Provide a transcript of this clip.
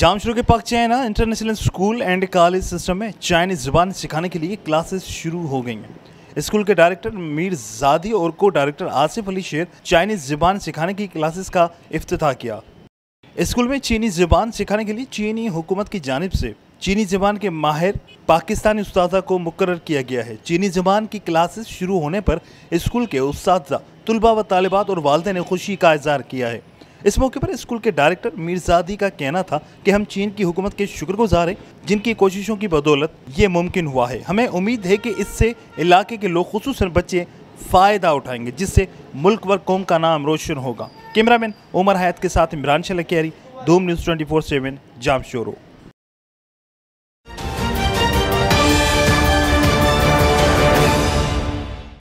जामशोरो के पाक China international school and college system में चाइनीज ज़बान सिखाने के लिए क्लासेस शुरू हो गई हैं। स्कूल के डायरेक्टर मीरजादी और को डायरेक्टर आसिफ अली शेर चाइनीज ज़बान सिखाने की क्लासेस का इफ्तिताह किया। स्कूल में चीनी ज़बान सिखाने के लिए चीनी हुकूमत की जानिब से चीनी ज़बान के माहिर पाकिस्तानी उस्तादा को मुकर्रर किया गया है। चीनी ज़बान की क्लासेस शुरू होने पर स्कूल के उस्तादा, तुलबा व तालिबात और वालिदैन ने खुशी का इज़हार किया है। इस मौके पर स्कूल के डायरेक्टर मीरजादी का कहना था कि हम चीन की हुकूमत के शुक्रगुजार हैं, जिनकी कोशिशों की बदौलत ये मुमकिन हुआ है। हमें उम्मीद है कि इससे इलाके के लोग, खुसूसन बच्चे, फ़ायदा उठाएंगे, जिससे मुल्क व कौम का नाम रोशन होगा। कैमरामैन उमर हयात के साथ इमरान शलकियारी, धूम न्यूज़ 24/7 जामशोरो।